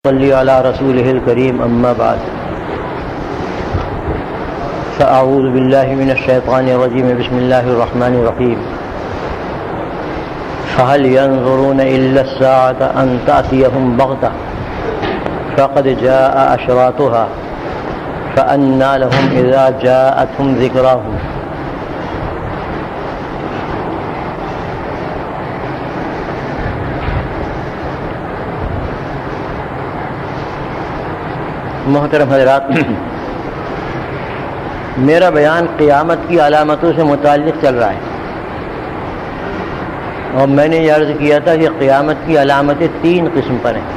صلی علی رسولہ الکریم اما بعد فاعوذ باللہ من الشیطان الرجیم بسم اللہ الرحمن الرحیم فهل ينظرون الا الساعة ان تأتيهم بغتة فقد جاء اشراطها فأنى لهم اذا جاءتهم ذکراهم. محترم حضرات، میرا بیان قیامت کی علامتوں سے متعلق چل رہا ہے، اور میں نے یہ عرض کیا تھا کہ قیامت کی علامتیں تین قسم پر ہیں.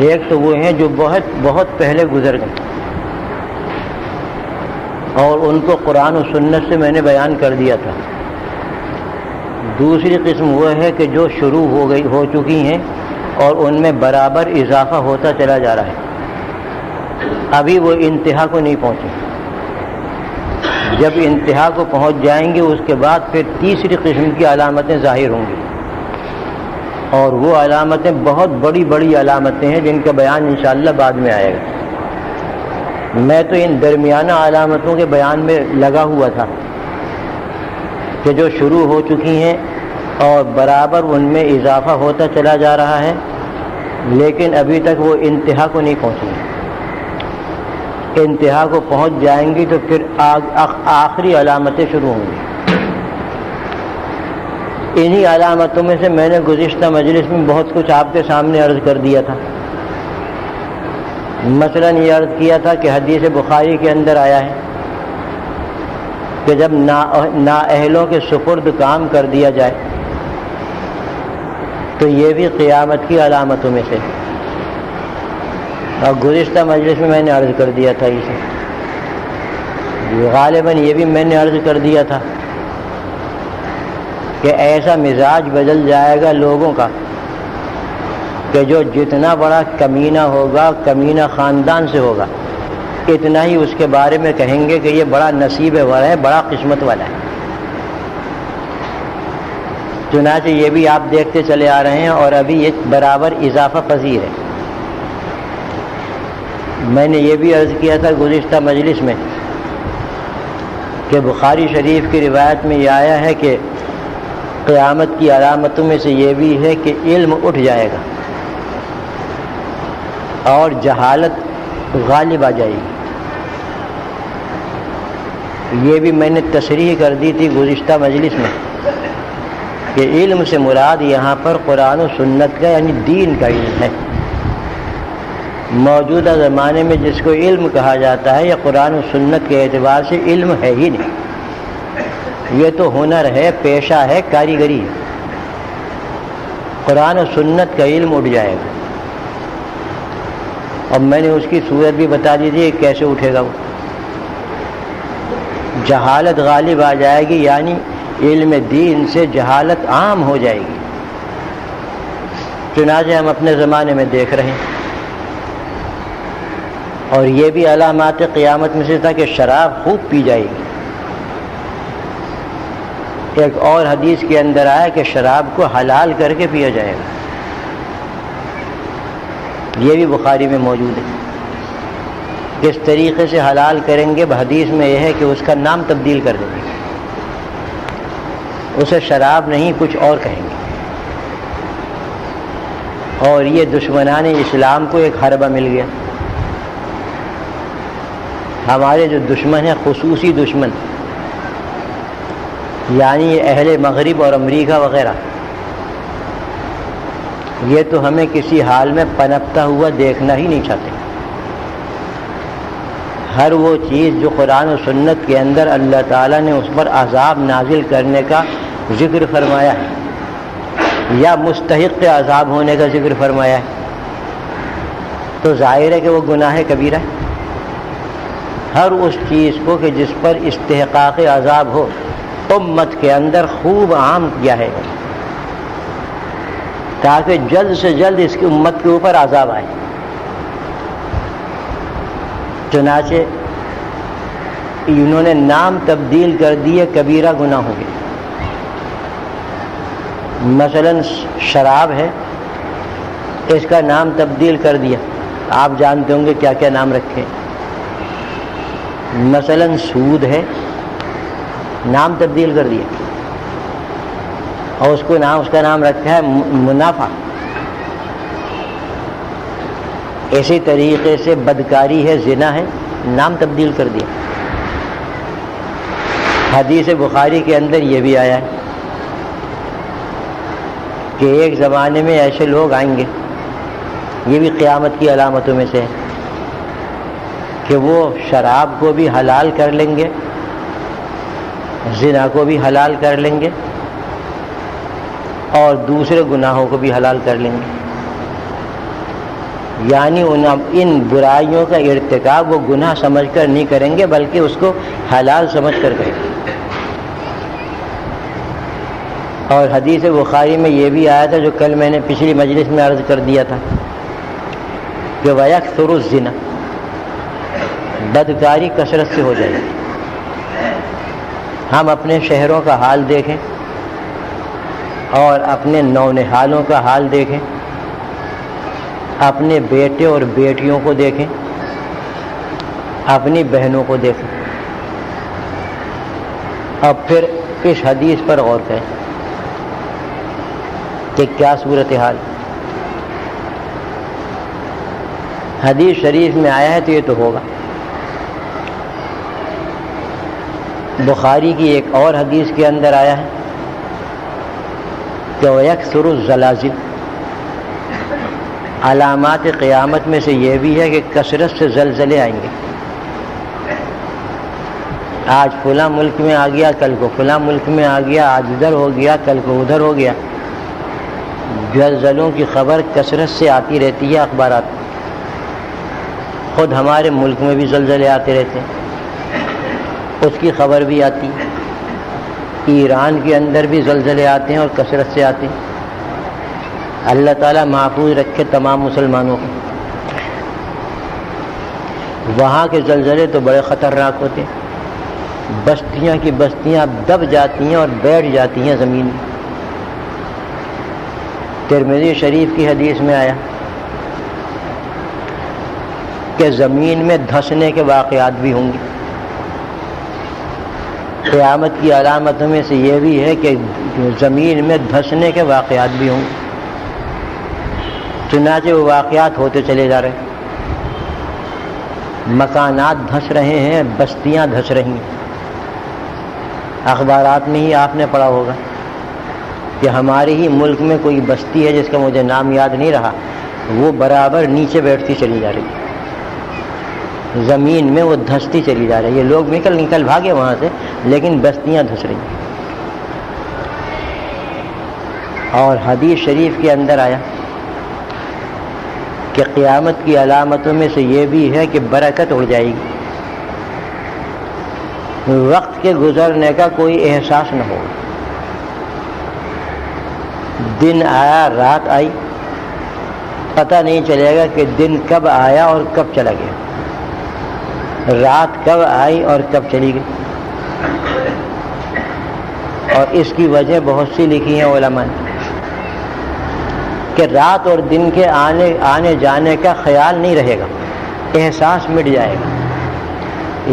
ایک تو وہ ہیں جو بہت بہت پہلے گزر گئے اور ان کو قرآن و سنت سے میں نے بیان کر دیا تھا. دوسری قسم وہ ہے کہ جو شروع ہو چکی ہیں اور ان میں برابر اضافہ ہوتا چلا جا رہا ہے، ابھی وہ انتہا کو نہیں پہنچے. جب انتہا کو پہنچ جائیں گے اس کے بعد پھر تیسری قسم کی علامتیں ظاہر ہوں گی، اور وہ علامتیں بہت بڑی بڑی علامتیں ہیں جن کا بیان انشاءاللہ بعد میں آئے گا. میں تو ان درمیانہ علامتوں کے بیان میں لگا ہوا تھا کہ جو شروع ہو چکی ہیں اور برابر ان میں اضافہ ہوتا چلا جا رہا ہے، لیکن ابھی تک وہ انتہا کو نہیں پہنچی. انتہا کو پہنچ جائیں گی تو پھر آخری علامتیں شروع ہوں گی. انہی علامتوں میں سے میں نے گزشتہ مجلس میں بہت کچھ آپ کے سامنے عرض کر دیا تھا. مثلا یہ عرض کیا تھا کہ حدیث بخاری کے اندر آیا ہے کہ جب نااہلوں کے سپرد کام کر دیا جائے تو یہ بھی قیامت کی علامتوں میں سے. اور گزشتہ مجلس میں نے عرض کر دیا تھا اسے، غالباً یہ بھی میں نے عرض کر دیا تھا کہ ایسا مزاج بدل جائے گا لوگوں کا کہ جو جتنا بڑا کمینہ ہوگا، کمینہ خاندان سے ہوگا، اتنا ہی اس کے بارے میں کہیں گے کہ یہ بڑا نصیب والا ہے، بڑا قسمت والا ہے. چنانچہ یہ بھی آپ دیکھتے چلے آ رہے ہیں اور ابھی یہ برابر اضافہ پذیر ہے. میں نے یہ بھی عرض کیا تھا گزشتہ مجلس میں کہ بخاری شریف کی روایت میں یہ آیا ہے کہ قیامت کی علامتوں میں سے یہ بھی ہے کہ علم اٹھ جائے گا اور جہالت غالب آ جائے گی. یہ بھی میں نے تصریح کر دی تھی گزشتہ مجلس میں کہ علم سے مراد یہاں پر قرآن و سنت کا یعنی دین کا علم ہے. موجودہ زمانے میں جس کو علم کہا جاتا ہے یا قرآن و سنت کے اعتبار سے علم ہے ہی نہیں. یہ تو ہنر ہے، پیشہ ہے، کاریگری ہے. قرآن و سنت کا علم اٹھ جائے گا، اور میں نے اس کی صورت بھی بتا دی تھی کیسے اٹھے گا. وہ جہالت غالب آ جائے گی، یعنی علم دین سے جہالت عام ہو جائے گی. چنانچہ ہم اپنے زمانے میں دیکھ رہے ہیں. اور یہ بھی علامات قیامت میں سے تھا کہ شراب خوب پی جائے گی. ایک اور حدیث کے اندر آیا کہ شراب کو حلال کر کے پیا جائے گا. یہ بھی بخاری میں موجود ہے. کس طریقے سے حلال کریں گے؟ حدیث میں یہ ہے کہ اس کا نام تبدیل کر دیں گے، اسے شراب نہیں کچھ اور کہیں گے. اور یہ دشمنان اسلام کو ایک حربہ مل گیا. ہمارے جو دشمن ہیں، خصوصی دشمن، یعنی اہل مغرب اور امریکہ وغیرہ، یہ تو ہمیں کسی حال میں پنپتا ہوا دیکھنا ہی نہیں چاہتے. ہر وہ چیز جو قرآن و سنت کے اندر اللہ تعالیٰ نے اس پر عذاب نازل کرنے کا ذکر فرمایا ہے یا مستحق عذاب ہونے کا ذکر فرمایا ہے، تو ظاہر ہے کہ وہ گناہ کبیرہ ہے. ہر اس چیز کو کہ جس پر استحقاق عذاب ہو امت کے اندر خوب عام کیا ہے تاکہ جلد سے جلد اس کی امت کے اوپر عذاب آئے. چنانچہ انہوں نے نام تبدیل کر دیے کبیرہ گناہوں کے. مثلا شراب ہے اس کا نام تبدیل کر دیا. آپ جانتے ہوں گے کیا کیا نام رکھے. مثلا سود ہے، نام تبدیل کر دیا اور اس کا نام رکھا ہے منافع. اسی طریقے سے بدکاری ہے، زنا ہے، نام تبدیل کر دیا. حدیث بخاری کے اندر یہ بھی آیا ہے کہ ایک زمانے میں ایسے لوگ آئیں گے، یہ بھی قیامت کی علامتوں میں سے ہے، کہ وہ شراب کو بھی حلال کر لیں گے، زنا کو بھی حلال کر لیں گے اور دوسرے گناہوں کو بھی حلال کر لیں گے. یعنی ان برائیوں کا ارتکاب وہ گناہ سمجھ کر نہیں کریں گے بلکہ اس کو حلال سمجھ کر کریں گے. اور حدیث بخاری میں یہ بھی آیا تھا جو کل میں نے پچھلی مجلس میں عرض کر دیا تھا کہ وَيَكْثُرُ الزِّنَا، بدکاری کثرت سے ہو جائے گی. ہم اپنے شہروں کا حال دیکھیں اور اپنے نونہالوں کا حال دیکھیں، اپنے بیٹے اور بیٹیوں کو دیکھیں، اپنی بہنوں کو دیکھیں. اب پھر اس حدیث پر غور کریں کہ کیا صورتحال. حدیث شریف میں آیا ہے تو یہ تو ہوگا. بخاری کی ایک اور حدیث کے اندر آیا ہے کہ وَيَكْثُرُ الزَّلَازِلُ، علامات قیامت میں سے یہ بھی ہے کہ کثرت سے زلزلے آئیں گے. آج فلاں ملک میں آ گیا، کل کو فلاں ملک میں آ گیا، آج ادھر ہو گیا، کل کو ادھر ہو گیا. زلزلوں کی خبر کثرت سے آتی رہتی ہے اخبارات میں. خود ہمارے ملک میں بھی زلزلے آتے رہتے ہیں، اس کی خبر بھی آتی ہے. ایران کے اندر بھی زلزلے آتے ہیں اور کثرت سے آتے ہیں. اللہ تعالیٰ محفوظ رکھے تمام مسلمانوں کو. وہاں کے زلزلے تو بڑے خطرناک ہوتے ہیں. بستیاں کی بستیاں دب جاتی ہیں اور بیٹھ جاتی ہیں زمین میں. ترمذی شریف کی حدیث میں آیا کہ زمین میں دھنسنے کے واقعات بھی ہوں گے. قیامت کی علامتوں میں سے یہ بھی ہے کہ زمین میں دھنسنے کے واقعات بھی ہوں گے. چنانچہ وہ واقعات ہوتے چلے جا رہے ہیں. مکانات دھنس رہے ہیں، بستیاں دھنس رہی ہیں. اخبارات میں ہی آپ نے پڑھا ہوگا کہ ہمارے ہی ملک میں کوئی بستی ہے جس کا مجھے نام یاد نہیں رہا، وہ برابر نیچے بیٹھتی چلی جا رہی ہے. زمین میں وہ دھنستی چلی جا رہی ہے. لوگ نکل بھاگے وہاں سے، لیکن بستیاں دھنس رہی ہیں. اور حدیث شریف کے اندر آیا کہ قیامت کی علامتوں میں سے یہ بھی ہے کہ برکت اڑ جائے گی. وقت کے گزرنے کا کوئی احساس نہ ہوگا. دن آیا، رات آئی، پتہ نہیں چلے گا کہ دن کب آیا اور کب چلا گیا، رات کب آئی اور کب چلی گئی. اور اس کی وجہ بہت سی لکھی ہیں علماء نے کہ رات اور دن کے آنے جانے کا خیال نہیں رہے گا، احساس مٹ جائے گا.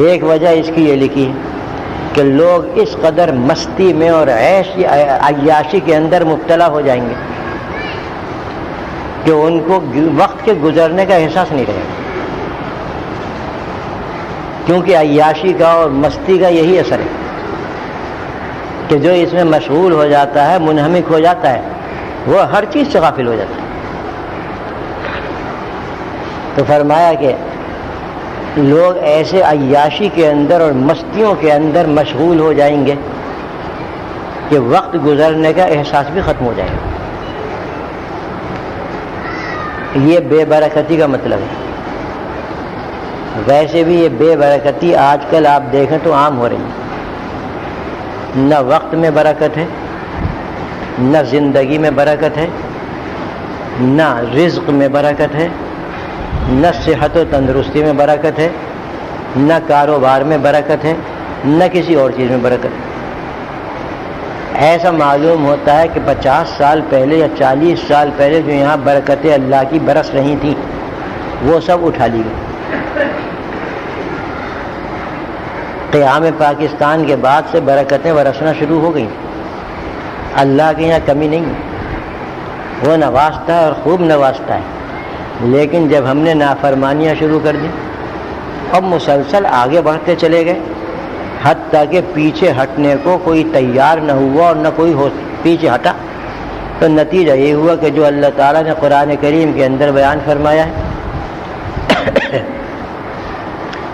ایک وجہ اس کی یہ لکھی ہے کہ لوگ اس قدر مستی میں اور عیاشی کے اندر مبتلا ہو جائیں گے کہ ان کو وقت کے گزرنے کا احساس نہیں رہے گا. کیونکہ عیاشی کا اور مستی کا یہی اثر ہے کہ جو اس میں مشغول ہو جاتا ہے، منہمک ہو جاتا ہے، وہ ہر چیز سے غافل ہو جاتا ہے. تو فرمایا کہ لوگ ایسے عیاشی کے اندر اور مستیوں کے اندر مشغول ہو جائیں گے کہ وقت گزرنے کا احساس بھی ختم ہو جائے گا. یہ بے برکتی کا مطلب ہے. ویسے بھی یہ بے برکتی آج کل آپ دیکھیں تو عام ہو رہی ہے. نہ وقت میں برکت ہے، نہ زندگی میں برکت ہے، نہ رزق میں برکت ہے، نہ صحت و تندرستی میں برکت ہے، نہ کاروبار میں برکت ہے، نہ کسی اور چیز میں برکت ہے. ایسا معلوم ہوتا ہے کہ 50 سال پہلے یا 40 سال پہلے جو یہاں برکتیں اللہ کی برس رہی تھیں وہ سب اٹھا لی گئی. قیام پاکستان کے بعد سے برکتیں برسنا شروع ہو گئیں. اللہ کے یہاں کمی نہیں ہے، وہ نوازتا ہے اور خوب نوازتا ہے. لیکن جب ہم نے نافرمانیاں شروع کر دی، اب مسلسل آگے بڑھتے چلے گئے، حتیٰ کہ پیچھے ہٹنے کو کوئی تیار نہ ہوا اور نہ کوئی پیچھے ہٹا. تو نتیجہ یہ ہوا کہ جو اللہ تعالیٰ نے قرآن کریم کے اندر بیان فرمایا ہے،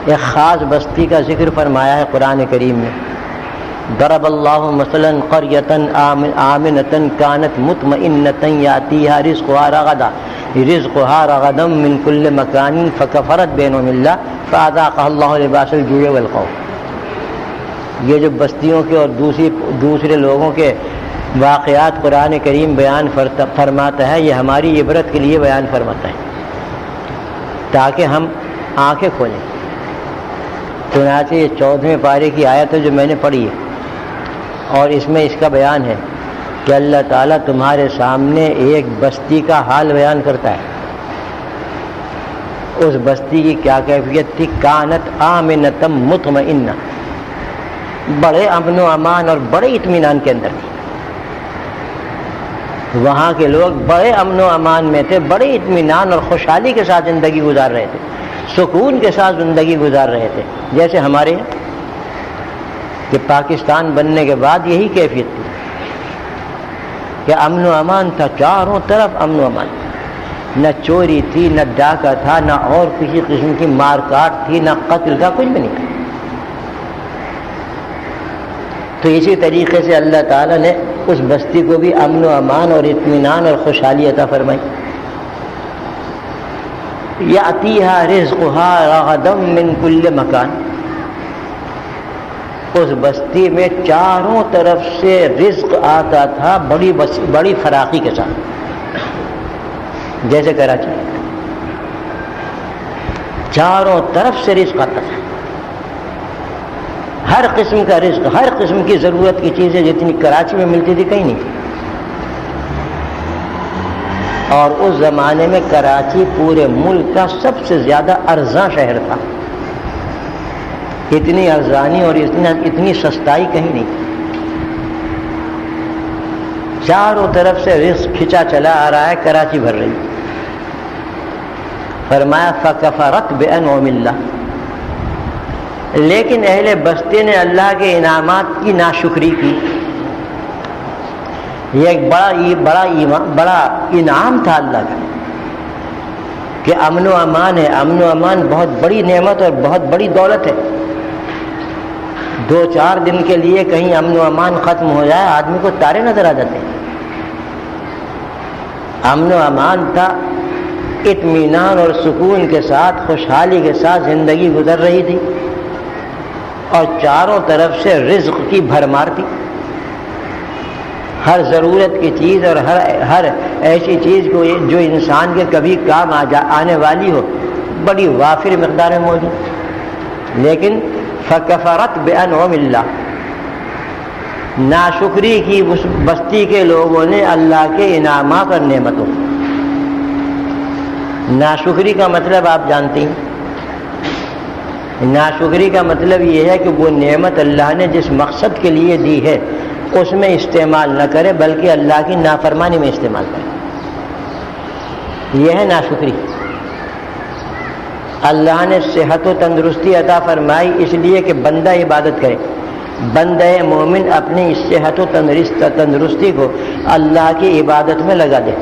ایک خاص بستی کا ذکر فرمایا ہے قرآن کریم میں. ضرب اللہ مثلا قریۃ آمنۃ کانت مطمئنۃ یأتیہا رزقها رغدا من کل مکان فکفرت بانعم اللہ فاذاقها اللہ لباس الجوع والخوف. یہ جو بستیوں کے اور دوسرے لوگوں کے واقعات قرآن کریم بیان فرماتا ہے، یہ ہماری عبرت کے لیے بیان فرماتا ہے تاکہ ہم آنکھیں کھولیں. چنانچہ یہ 14ویں پارے کی آیت ہے جو میں نے پڑھی ہے، اور اس میں اس کا بیان ہے کہ اللہ تعالیٰ تمہارے سامنے ایک بستی کا حال بیان کرتا ہے. اس بستی کی کیا کیفیت تھی؟ کانت آمنۃ مطمئنہ، بڑے امن و امان اور بڑے اطمینان کے اندر تھی. وہاں کے لوگ بڑے امن و امان میں تھے، بڑے اطمینان اور خوشحالی کے ساتھ زندگی گزار رہے تھے، سکون کے ساتھ زندگی گزار رہے تھے. جیسے ہمارے کہ پاکستان بننے کے بعد یہی کیفیت تھی کہ امن و امان تھا، چاروں طرف امن و امان، نہ چوری تھی، نہ ڈاکہ تھا، نہ اور کسی قسم کی مار کاٹ تھی، نہ قتل تھا، کچھ بھی نہیں تھا. تو اسی طریقے سے اللہ تعالیٰ نے اس بستی کو بھی امن و امان اور اطمینان اور خوشحالی عطا فرمائی. یأتیہا رزقہا رغدا من کل مکان، اس بستی میں چاروں طرف سے رزق آتا تھا بڑی فراخی کے ساتھ. جیسے کراچی چاروں طرف سے رزق آتا تھا، ہر قسم کا رزق، ہر قسم کی ضرورت کی چیزیں جتنی کراچی میں ملتی تھی کہیں نہیں تھی. اور اس زمانے میں کراچی پورے ملک کا سب سے زیادہ ارزاں شہر تھا. اتنی ارزانی اور اتنی سستائی کہیں نہیں. چاروں طرف سے رزق کھچا چلا آ رہا ہے، کراچی بھر رہی. فرمایا فکفرت بانعم اللہ، لیکن اہل بستی نے اللہ کے انعامات کی ناشکری کی. یہ ایک بڑا انعام تھا اللہ کا کہ امن و امان ہے. امن و امان بہت بڑی نعمت اور بہت بڑی دولت ہے. 2-4 دن کے لیے کہیں امن و امان ختم ہو جائے آدمی کو تارے نظر آ جاتے ہیں. امن و امان تھا، اطمینان اور سکون کے ساتھ، خوشحالی کے ساتھ زندگی گزر رہی تھی، اور چاروں طرف سے رزق کی بھرمار تھی. ہر ضرورت کی چیز اور ہر ایسی چیز کو جو انسان کے کبھی کام آنے والی ہو بڑی وافر مقدار میں موجود. لیکن فکفرت بانعم اللہ، ناشکری کی اس بستی کے لوگوں نے اللہ کے انعامات اور نعمتوں. ناشکری کا مطلب آپ جانتے ہیں، ناشکری کا مطلب یہ ہے کہ وہ نعمت اللہ نے جس مقصد کے لیے دی ہے اس میں استعمال نہ کرے بلکہ اللہ کی نافرمانی میں استعمال کرے. یہ ہے ناشکری. اللہ نے صحت و تندرستی عطا فرمائی اس لیے کہ بندہ عبادت کرے. بندہ مومن اپنی اس صحت و تندرستی کو اللہ کی عبادت میں لگا دے،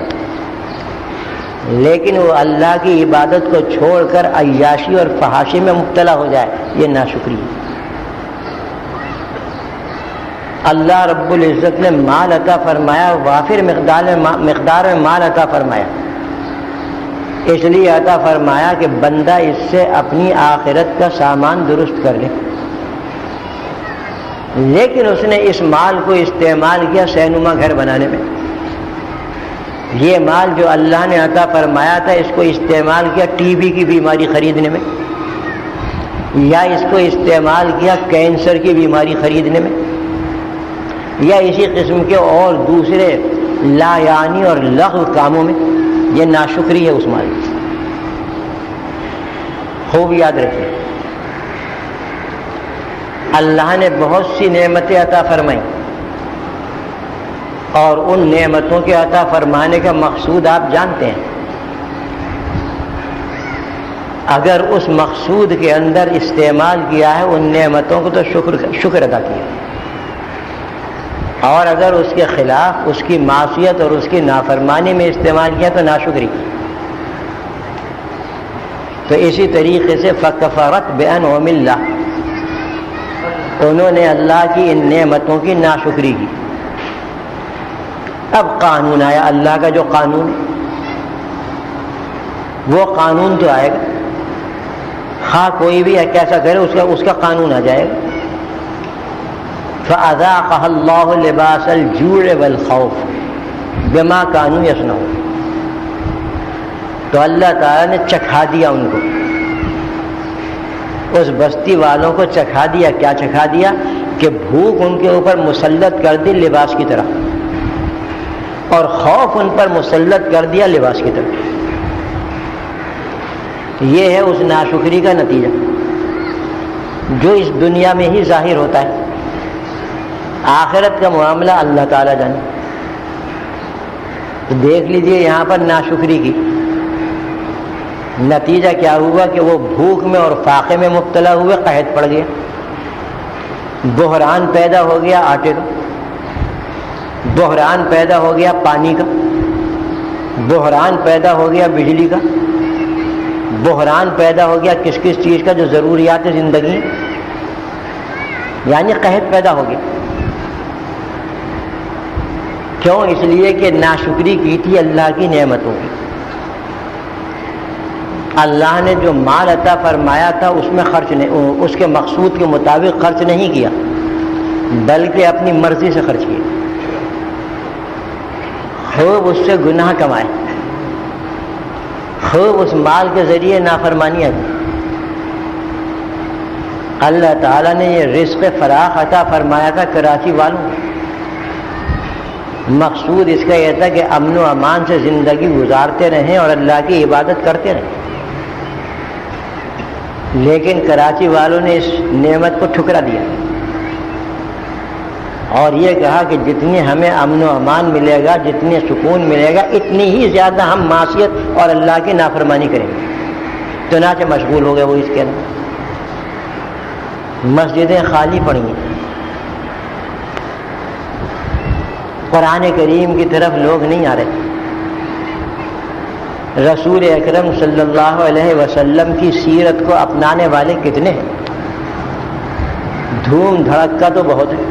لیکن وہ اللہ کی عبادت کو چھوڑ کر عیاشی اور فحاشی میں مبتلا ہو جائے، یہ ناشکری ہے. اللہ رب العزت نے مال عطا فرمایا، وافر مقدار میں مال عطا فرمایا، اس لیے عطا فرمایا کہ بندہ اس سے اپنی آخرت کا سامان درست کر لے. لیکن اس نے اس مال کو استعمال کیا سینما گھر بنانے میں. یہ مال جو اللہ نے عطا فرمایا تھا اس کو استعمال کیا ٹی بی کی بیماری خریدنے میں، یا اس کو استعمال کیا کینسر کی بیماری خریدنے میں، یا اسی قسم کے اور دوسرے لا یعنی اور لغو کاموں میں، یہ ناشکری ہے اس مال کی۔ خوب یاد رکھیے، اللہ نے بہت سی نعمتیں عطا فرمائی، اور ان نعمتوں کے عطا فرمانے کا مقصود آپ جانتے ہیں۔ اگر اس مقصود کے اندر استعمال کیا ہے ان نعمتوں کو تو شکر ادا کیا، اور اگر اس کے خلاف اس کی معصیت اور اس کی نافرمانی میں استعمال کیا تو ناشکری کی۔ تو اسی طریقے سے فکفرت بانعم اللہ، انہوں نے اللہ کی ان نعمتوں کی ناشکری کی۔ اب قانون آیا، اللہ کا جو قانون وہ قانون تو آئے گا، ہاں کوئی بھی کیسا کرے اس کا قانون آ جائے گا۔ فَأَذَاقَهَا اللَّهُ لِبَاسَ الْجُوعِ وَالْخَوْفِ بِمَا كَانُوا يَصْنَعُونَ، تو اللہ تعالیٰ نے چکھا دیا ان کو، اس بستی والوں کو چکھا دیا۔ کیا چکھا دیا؟ کہ بھوک ان کے اوپر مسلط کر دی لباس کی طرح، اور خوف ان پر مسلط کر دیا لباس کی طرح۔ یہ ہے اس ناشکری کا نتیجہ جو اس دنیا میں ہی ظاہر ہوتا ہے، آخرت کا معاملہ اللہ تعالیٰ جانے۔ تو دیکھ لیجئے یہاں پر ناشکری کی نتیجہ کیا ہوا کہ وہ بھوک میں اور فاقے میں مبتلا ہوئے، قحط پڑ گیا، بحران پیدا ہو گیا آٹے کا، بحران پیدا ہو گیا پانی کا، بحران پیدا ہو گیا بجلی کا، بحران پیدا ہو گیا کس کس چیز کا جو ضروریات زندگی، یعنی قحط پیدا ہو گیا۔ کیوں؟ اس لیے کہ ناشکری کی تھی اللہ کی نعمتوں کی۔ اللہ نے جو مال عطا فرمایا تھا اس میں خرچ نہیں، اس کے مقصود کے مطابق خرچ نہیں کیا، بلکہ اپنی مرضی سے خرچ کیا، خوب اس سے گناہ کمائے، خوب اس مال کے ذریعے نافرمانیاں کی۔ اللہ تعالیٰ نے یہ رزق فراخ عطا فرمایا تھا کراچی والوں کو، مقصود اس کا یہ تھا کہ امن و امان سے زندگی گزارتے رہیں اور اللہ کی عبادت کرتے رہیں، لیکن کراچی والوں نے اس نعمت کو ٹھکرا دیا اور یہ کہا کہ جتنی ہمیں امن و امان ملے گا، جتنی سکون ملے گا، اتنی ہی زیادہ ہم معصیت اور اللہ کی نافرمانی کریں گے۔ چنانچہ مشغول ہو گئے وہ اس کے اندر، مسجدیں خالی پڑی ہیں، قرآن کریم کی طرف لوگ نہیں آ رہے۔ رسول اکرم صلی اللہ علیہ وسلم کی سیرت کو اپنانے والے کتنے ہیں؟ دھوم دھڑکا تو بہت ہے،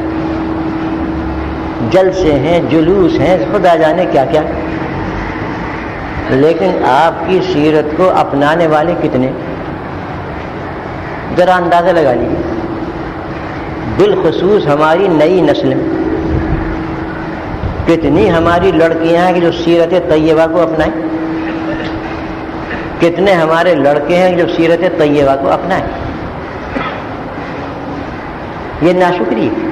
جلسے ہیں، جلوس ہیں، خدا جانے کیا کیا، لیکن آپ کی سیرت کو اپنانے والے کتنے؟ ذرا اندازہ لگا لیجیے، بالخصوص ہماری نئی نسل میں کتنی ہماری لڑکیاں ہیں کہ جو سیرت طیبہ کو اپنائیں، کتنے ہمارے لڑکے ہیں جو سیرت طیبہ کو اپنائیں۔ یہ ناشکری ہے۔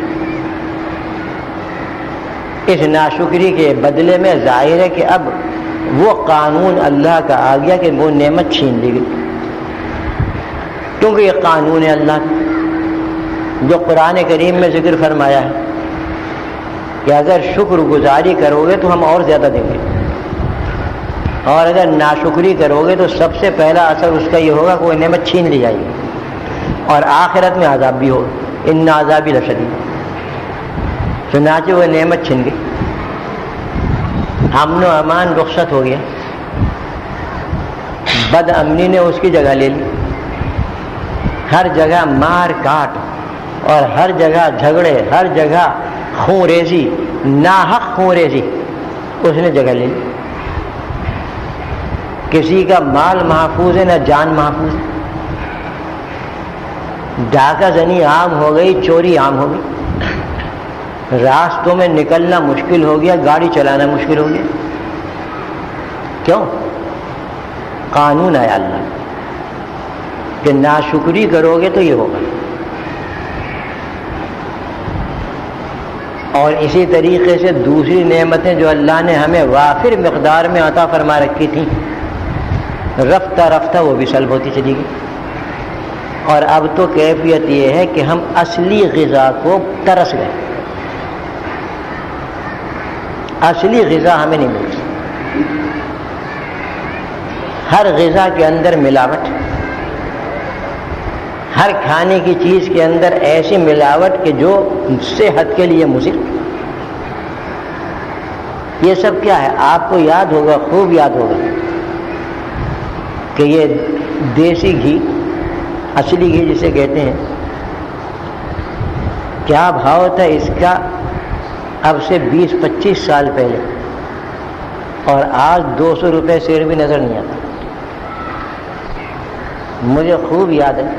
اس ناشکری کے بدلے میں ظاہر ہے کہ اب وہ قانون اللہ کا آ گیا کہ وہ نعمت چھین لی گئی، کیونکہ یہ قانون ہے اللہ کا جو قرآن کریم میں ذکر فرمایا ہے کہ اگر شکر گزاری کرو گے تو ہم اور زیادہ دیں گے، اور اگر ناشکری کرو گے تو سب سے پہلا اثر اس کا یہ ہوگا کہ وہ نعمت چھین لی جائے گی اور آخرت میں عذاب بھی ہوگا، ان عذاب لشدید۔ چنانچہ وہ نعمت چھن گئی، امن و امان رخصت ہو گیا، بد امنی نے اس کی جگہ لے لی، ہر جگہ مار کاٹ اور ہر جگہ جھگڑے، ہر جگہ خون ریزی، ناحق خون ریزی اس نے جگہ لے لی۔ کسی کا مال محفوظ ہے نہ جان محفوظ ہے، ڈاکہ زنی عام ہو گئی، چوری عام ہو گئی، راستوں میں نکلنا مشکل ہو گیا، گاڑی چلانا مشکل ہو گیا۔ کیوں؟ قانون ہے اللہ کہ ناشکری کرو گے تو یہ ہوگا۔ اور اسی طریقے سے دوسری نعمتیں جو اللہ نے ہمیں وافر مقدار میں عطا فرما رکھی تھیں، رفتہ رفتہ وہ بھی سلب ہوتی چلی گئی. اور اب تو کیفیت یہ ہے کہ ہم اصلی غذا کو ترس گئے. اصلی غذا ہمیں نہیں ملتی. ہر غذا کے اندر ملاوٹ، ہر کھانے کی چیز کے اندر ایسی ملاوٹ کہ جو صحت کے لیے مضر. یہ سب کیا ہے؟ آپ کو یاد ہوگا، خوب یاد ہوگا کہ یہ دیسی گھی، اصلی گھی جسے کہتے ہیں، کیا بھاؤ تھا اس کا اب سے 20-25 سال پہلے، اور آج 200 روپے سیر بھی نظر نہیں آتا. مجھے خوب یاد ہے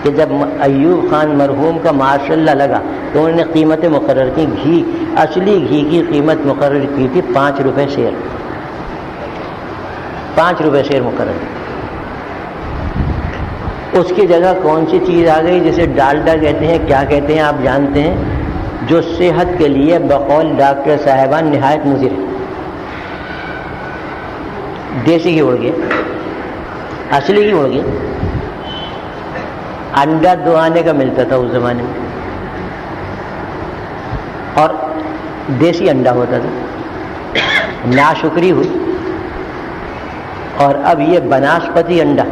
کہ جب ایوب خان مرحوم کا ماشاءاللہ لگا تو انہوں نے قیمتیں مقرر کی. گھی، اصلی گھی کی قیمت مقرر کی تھی 5 روپے سیر. 5 روپے سیر مقرر. اس کی جگہ کون سی چیز آ گئی جسے ڈالڈا کہتے ہیں؟ کیا کہتے ہیں آپ جانتے ہیں؟ جو صحت کے لیے بقول ڈاکٹر صاحبان نہایت مضر ہے. دیسی گھی اڑ گیا، اصلی گھی اڑ گیا. انڈا 2 آنے کا ملتا تھا اس زمانے میں، اور دیسی انڈا ہوتا تھا. ناشکری ہوئی. اور اب یہ بناسپتی انڈا،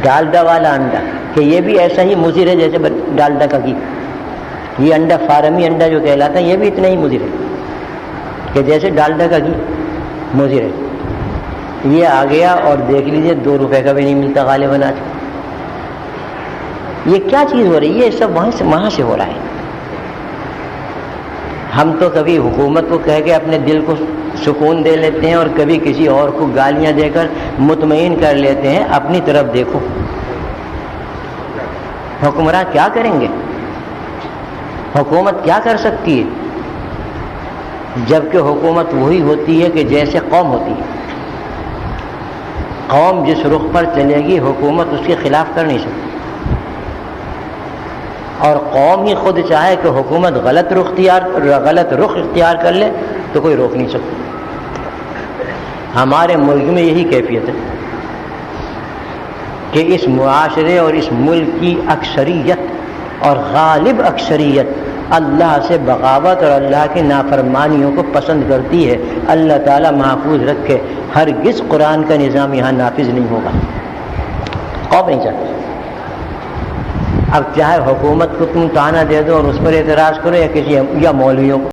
ڈالڈا والا انڈا، کہ یہ بھی ایسا ہی مضر ہے جیسے ڈالڈا کا گھی. یہ انڈا فارمی انڈا جو کہلاتا ہے، یہ بھی اتنا ہی مضر ہے کہ جیسے ڈالڈا کا گھی مضر ہے. یہ آ گیا اور دیکھ لیجئے 2 روپے کا بھی نہیں ملتا غالباً آج. یہ کیا چیز ہو رہی ہے؟ یہ سب وہاں سے ہو رہا ہے. ہم تو کبھی حکومت کو کہہ کے اپنے دل کو سکون دے لیتے ہیں، اور کبھی کسی اور کو گالیاں دے کر مطمئن کر لیتے ہیں. اپنی طرف دیکھو، حکمراں کیا کریں گے؟ حکومت کیا کر سکتی ہے؟ جبکہ حکومت وہی ہوتی ہے کہ جیسے قوم ہوتی ہے. قوم جس رخ پر چلے گی، حکومت اس کے خلاف کر نہیں سکتی. اور قوم ہی خود چاہے کہ حکومت غلط رخ اختیار کر لے تو کوئی روک نہیں سکتا. ہمارے ملک میں یہی کیفیت ہے کہ اس معاشرے اور اس ملک کی اکثریت اور غالب اکثریت اللہ سے بغاوت اور اللہ کی نافرمانیوں کو پسند کرتی ہے. اللہ تعالیٰ محفوظ رکھے. ہرگز قرآن کا نظام یہاں نافذ نہیں ہوگا. قوم نہیں چاہتی. اب چاہے حکومت کو تم تانا دے دو اور اس پر اعتراض کرو، یا مولویوں کو.